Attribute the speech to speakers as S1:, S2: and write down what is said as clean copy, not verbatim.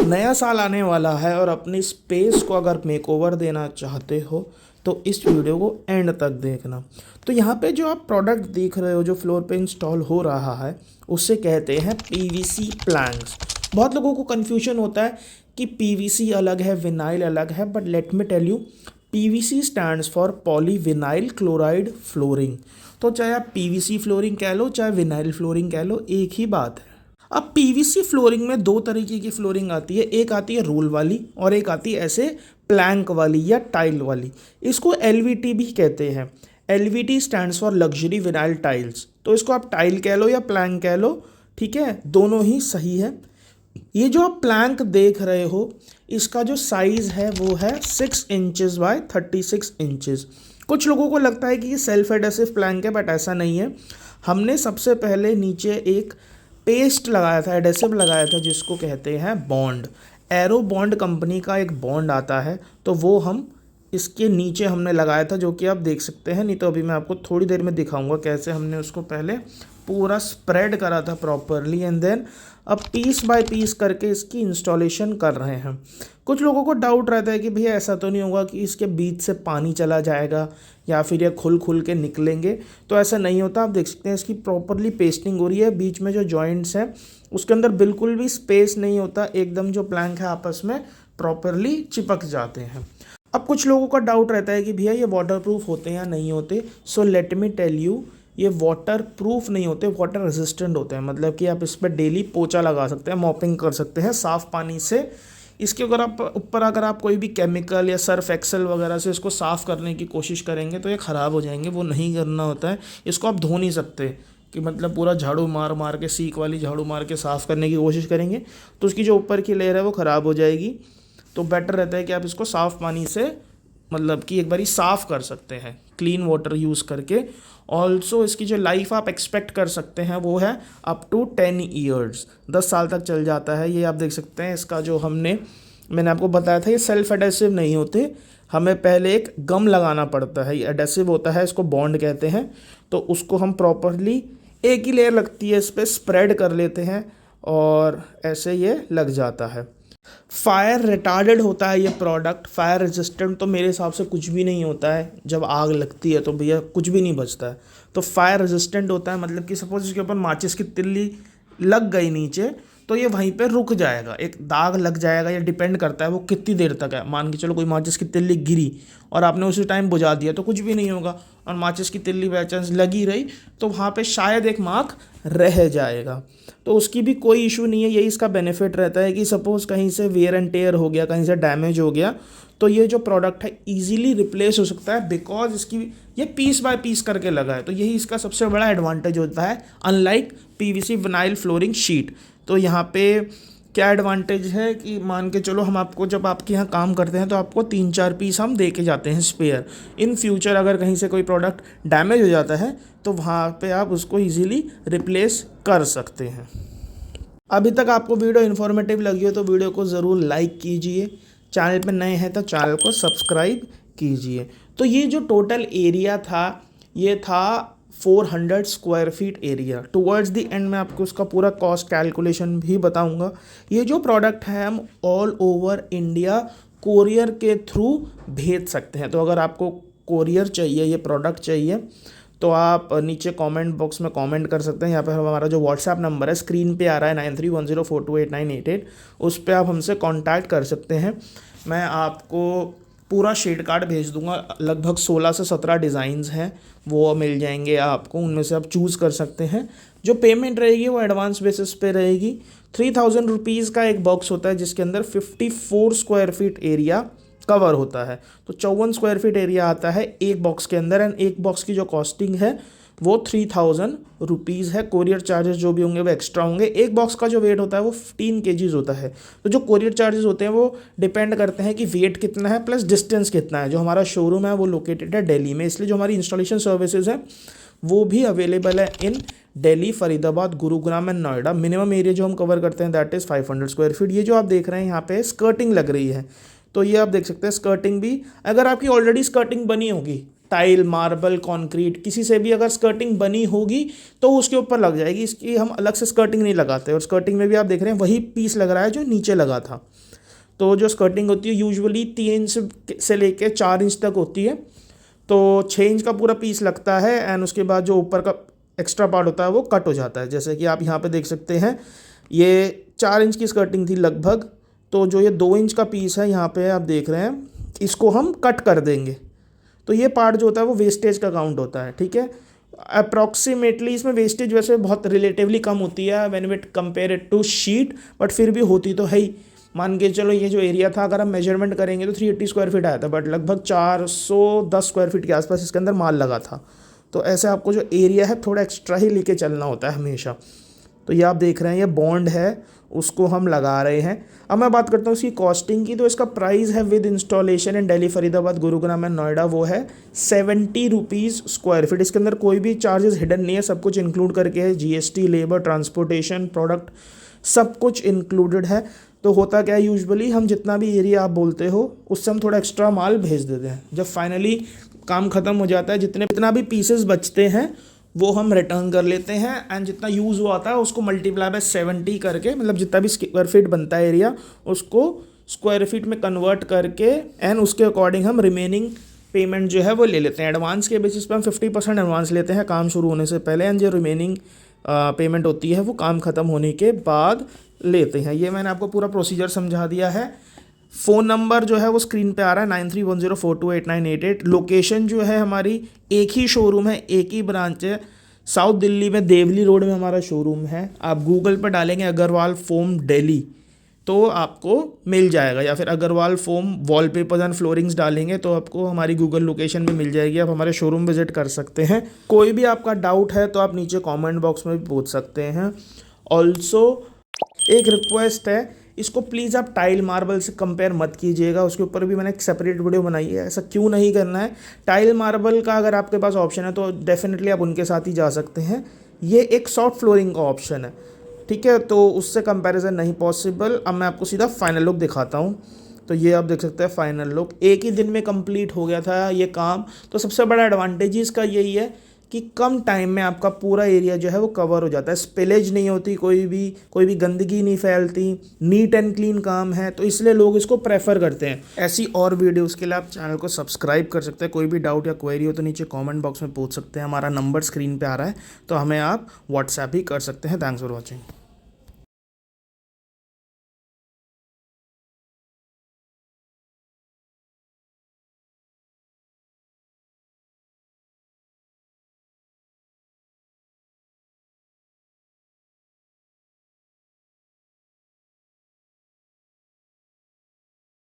S1: नया साल आने वाला है और अपनी स्पेस को अगर मेकओवर देना चाहते हो तो इस वीडियो को एंड तक देखना। तो यहाँ पे जो आप प्रोडक्ट देख रहे हो जो फ्लोर पे इंस्टॉल हो रहा है उसे कहते हैं पीवीसी प्लैंक्स। बहुत लोगों को कन्फ्यूजन होता है कि पीवीसी अलग है विनाइल अलग है, but let me tell you, PVC stands for polyvinyl chloride flooring. तो चाहे आप पीवीसी फ्लोरिंग कह लो चाहे विनाइल फ्लोरिंग कह लो, एक ही बात है। अब पीवीसी फ्लोरिंग में दो तरीके की फ्लोरिंग आती है, एक आती है रोल वाली और एक आती है ऐसे प्लैंक वाली या टाइल वाली। इसको एलवीटी भी कहते हैं। LVT stands for luxury vinyl tiles. तो इसको आप टाइल कह लो या प्लैंक कह लो, ठीक है, दोनों ही सही है। ये जो आप प्लैंक देख रहे हो इसका जो साइज़ है वो है 6 इंचज़ बाय 36 इंचज़। कुछ लोगों को लगता है कि ये सेल्फ एडेसिव प्लैंक है, बट ऐसा नहीं है। हमने सबसे पहले नीचे एक पेस्ट लगाया था, एडेसिव लगाया था, जिसको कहते हैं बॉन्ड। एरो बॉन्ड कंपनी का एक बॉन्ड आता है, तो वो हम इसके नीचे हमने लगाया था, जो कि आप देख सकते हैं। नहीं तो अभी मैं आपको थोड़ी देर में दिखाऊंगा कैसे हमने उसको पहले पूरा स्प्रेड करा था प्रॉपरली, एंड देन अब पीस बाय पीस करके इसकी इंस्टॉलेशन कर रहे हैं। कुछ लोगों को डाउट रहता है कि भैया ऐसा तो नहीं होगा कि इसके बीच से पानी चला जाएगा या फिर ये खुल खुल के निकलेंगे। तो ऐसा नहीं होता। आप देख सकते हैं इसकी प्रॉपरली पेस्टिंग हो रही है। बीच में जो जॉइंट्स हैं उसके अंदर बिल्कुल भी स्पेस नहीं होता, एकदम जो प्लैंक है आपस में प्रॉपरली चिपक जाते हैं। अब कुछ लोगों का डाउट रहता है कि भैया ये वाटर प्रूफ होते हैं या नहीं होते। So let me tell you, ये वाटर प्रूफ नहीं होते, वाटर रेजिस्टेंट होते हैं। मतलब कि आप इस पर डेली पोछा लगा सकते हैं, मॉपिंग कर सकते हैं साफ़ पानी से। इसके अगर आप कोई भी केमिकल या सर्फ एक्सेल वगैरह से इसको साफ़ करने की कोशिश करेंगे तो ये ख़राब हो जाएंगे, वो नहीं करना होता है। इसको आप धो नहीं सकते कि मतलब पूरा झाड़ू मार मार के, सीख वाली झाड़ू मार के साफ़ करने की कोशिश करेंगे तो उसकी जो ऊपर की लेयर है वो ख़राब हो जाएगी। तो बेटर रहता है कि आप इसको साफ़ पानी से मतलब कि एक बारी साफ़ कर सकते हैं क्लीन वाटर यूज़ करके। ऑल्सो इसकी जो लाइफ आप एक्सपेक्ट कर सकते हैं वो है अप टू 10 ईयर्स, 10 साल तक चल जाता है। ये आप देख सकते हैं। इसका जो मैंने आपको बताया था ये सेल्फ एडेसिव नहीं होते, हमें पहले एक गम लगाना पड़ता है। ये एडेसिव होता है, इसको बॉन्ड कहते हैं। तो उसको हम प्रॉपरली एक ही लेयर लगती है इस पर स्प्रेड कर लेते हैं और ऐसे ये लग जाता है। फायर रिटार्डेड होता है ये प्रोडक्ट। फायर रेजिस्टेंट तो मेरे हिसाब से कुछ भी नहीं होता है। जब आग लगती है तो भैया कुछ भी नहीं बचता है। तो फायर रेजिस्टेंट होता है मतलब कि सपोज इसके ऊपर माचिस की तिल्ली लग गई नीचे तो ये वहीं पे रुक जाएगा, एक दाग लग जाएगा। ये डिपेंड करता है वो कितनी देर तक है। मान के चलो कोई माचिस की तिल्ली गिरी और आपने उसी टाइम बुझा दिया तो कुछ भी नहीं होगा, और माचिस की तिल्ली बाई चांस लगी रही तो वहाँ पे शायद एक मार्क रह जाएगा, तो उसकी भी कोई इशू नहीं है। यही इसका बेनिफिट रहता है कि सपोज़ कहीं से वेयर एंड टेयर हो गया, कहीं से डैमेज हो गया, तो ये जो प्रोडक्ट है इजीली रिप्लेस हो सकता है, बिकॉज इसकी ये पीस बाय पीस करके लगा है। तो यही इसका सबसे बड़ा एडवांटेज होता है, unlike PVC vinyl flooring sheet. तो यहाँ पे क्या एडवांटेज है कि मान के चलो हम आपको जब आपके यहाँ काम करते हैं तो आपको 3-4 पीस हम दे के जाते हैं स्पेयर। इन फ्यूचर अगर कहीं से कोई प्रोडक्ट डैमेज हो जाता है तो वहाँ पे आप उसको इजीली रिप्लेस कर सकते हैं। अभी तक आपको वीडियो इन्फॉर्मेटिव लगी हो तो वीडियो को ज़रूर लाइक कीजिए, चैनल पर नए हैं तो चैनल को सब्सक्राइब कीजिए। तो ये जो टोटल एरिया था ये था 400 square feet area. Towards the end में आपको उसका पूरा कॉस्ट कैलकुलेशन भी बताऊंगा। ये जो प्रोडक्ट है हम ऑल ओवर इंडिया कोरियर के थ्रू भेज सकते हैं। तो अगर आपको कोरियर चाहिए, ये प्रोडक्ट चाहिए, तो आप नीचे कमेंट बॉक्स में कमेंट कर सकते हैं। यहाँ पे हमारा जो व्हाट्सएप नंबर है स्क्रीन पे आ रहा है 9310428988, उस पर आप हमसे कांटेक्ट कर सकते हैं। मैं आपको पूरा शेड कार्ड भेज दूंगा। लगभग 16 से 17 डिज़ाइंस हैं, वो मिल जाएंगे आपको, उनमें से आप चूज़ कर सकते हैं। जो पेमेंट रहेगी वो एडवांस बेसिस पे रहेगी। 3000 रुपीज़ का एक बॉक्स होता है जिसके अंदर 54 स्क्वायर फीट एरिया कवर होता है। तो 54 स्क्वायर फीट एरिया आता है एक बॉक्स के अंदर, एंड एक बॉक्स की जो कॉस्टिंग है वो 3000 रुपीज़ है। कोरियर चार्जेस जो भी होंगे वो एक्स्ट्रा होंगे। एक बॉक्स का जो वेट होता है वो 15 kgs होता है। तो जो कोरियर चार्जेस होते हैं वो डिपेंड करते हैं कि वेट कितना है प्लस डिस्टेंस कितना है। जो हमारा शोरूम है वो लोकेटेड है दिल्ली में, इसलिए जो हमारी इंस्टॉलेशन सर्विसेज है वो भी अवेलेबल है in Delhi, Faridabad, Gurugram and Noida. Minimum area जो हम कवर करते हैं दैट इज़ 500 स्क्वायर फीट। ये जो आप देख रहे हैं यहाँ पे स्कर्टिंग लग रही है, तो ये आप देख सकते हैं स्कर्टिंग भी, अगर आपकी ऑलरेडी स्कर्टिंग बनी होगी टाइल, मार्बल, कंक्रीट, किसी से भी अगर स्कर्टिंग बनी होगी तो उसके ऊपर लग जाएगी। इसकी हम अलग से स्कर्टिंग नहीं लगाते, और स्कर्टिंग में भी आप देख रहे हैं वही पीस लग रहा है जो नीचे लगा था। तो जो स्कर्टिंग होती है यूजुअली 3 इंच से लेके 4 इंच तक होती है, तो 6 इंच का पूरा पीस लगता है, एंड उसके बाद जो ऊपर का एक्स्ट्रा पार्ट होता है वो कट हो जाता है। जैसे कि आप यहाँ पे देख सकते हैं, ये 4 इंच की स्कर्टिंग थी लगभग, तो जो ये 2 इंच का पीस है यहाँ पे आप देख रहे हैं, इसको हम कट कर देंगे। तो ये पार्ट जो होता है वो वेस्टेज का काउंट होता है, ठीक है। अप्रॉक्सीमेटली इसमें वेस्टेज वैसे बहुत रिलेटिवली कम होती है when we compare it to sheet, but फिर भी होती तो है ही। मान के चलो ये जो एरिया था अगर हम मेजरमेंट करेंगे तो 380 स्क्वायर फीट आया था, बट लगभग 410 स्क्वायर फीट के आसपास इसके अंदर माल लगा था। तो ऐसे आपको जो एरिया है थोड़ा एक्स्ट्रा ही लेके चलना होता है हमेशा। तो ये आप देख रहे हैं ये बॉन्ड है, उसको हम लगा रहे हैं। अब मैं बात करता हूँ इसकी कॉस्टिंग की, तो इसका प्राइस है with installation in Delhi, Faridabad, Gurugram and Noida, वो है 70 रुपीज़ स्क्वायर फीट। इसके अंदर कोई भी चार्जेस हिडन नहीं है, सब कुछ इंक्लूड करके है, जीएसटी, लेबर, ट्रांसपोर्टेशन, प्रोडक्ट, सब कुछ इंक्लूडेड है। तो होता क्या है, यूजुअली हम जितना भी एरिया आप बोलते हो उससे हम थोड़ा एक्स्ट्रा माल भेज देते हैं। जब फाइनली काम ख़त्म हो जाता है, जितना भी पीसेस बचते हैं वो हम रिटर्न कर लेते हैं, एंड जितना यूज़ हुआ था उसको मल्टीप्लाई बाय 70 करके, मतलब जितना भी स्क्वायर फीट बनता है एरिया उसको स्क्वायर फीट में कन्वर्ट करके, एंड उसके अकॉर्डिंग हम रिमेनिंग पेमेंट जो है वो ले लेते हैं। एडवांस के बेसिस पे हम 50% एडवांस लेते हैं काम शुरू होने से पहले, एंड जो रिमेनिंग पेमेंट होती है वो काम ख़त्म होने के बाद लेते हैं। ये मैंने आपको पूरा प्रोसीजर समझा दिया है। फ़ोन नंबर जो है वो स्क्रीन पे आ रहा है 9310428988। लोकेशन जो है हमारी एक ही शोरूम है, एक ही ब्रांच है, साउथ दिल्ली में देवली रोड में हमारा शोरूम है। आप गूगल पर डालेंगे अग्रवाल फोम दिल्ली तो आपको मिल जाएगा, या फिर Agarwal foam wallpapers and floorings डालेंगे तो आपको हमारी गूगल लोकेशन भी मिल जाएगी। आप हमारे शोरूम विजिट कर सकते हैं। कोई भी आपका डाउट है तो आप नीचे कमेंट बॉक्स में भी पूछ सकते हैं। ऑल्सो एक रिक्वेस्ट है, इसको प्लीज़ आप टाइल मार्बल से कंपेयर मत कीजिएगा, उसके ऊपर भी मैंने एक सेपरेट वीडियो बनाई है। ऐसा क्यों नहीं करना है, टाइल मार्बल का अगर आपके पास ऑप्शन है तो डेफिनेटली आप उनके साथ ही जा सकते हैं। ये एक सॉफ्ट फ्लोरिंग का ऑप्शन है, ठीक है, तो उससे कंपैरिजन नहीं पॉसिबल। अब मैं आपको सीधा फाइनल लुक दिखाता हूँ। तो ये आप देख सकते हैं फाइनल लुक, एक ही दिन में कंप्लीट हो गया था ये काम। तो सबसे बड़ा एडवांटेज इसका यही है कि कम टाइम में आपका पूरा एरिया जो है वो कवर हो जाता है, स्पिलेज नहीं होती, कोई भी गंदगी नहीं फैलती, नीट एंड क्लीन काम है, तो इसलिए लोग इसको प्रेफर करते हैं। ऐसी और वीडियोस के लिए आप चैनल को सब्सक्राइब कर सकते हैं। कोई भी डाउट या क्वेरी हो तो नीचे कमेंट बॉक्स में पूछ सकते हैं। हमारा नंबर स्क्रीन पे आ रहा है, तो हमें आप व्हाट्सएप भी कर सकते हैं। Thanks for watching.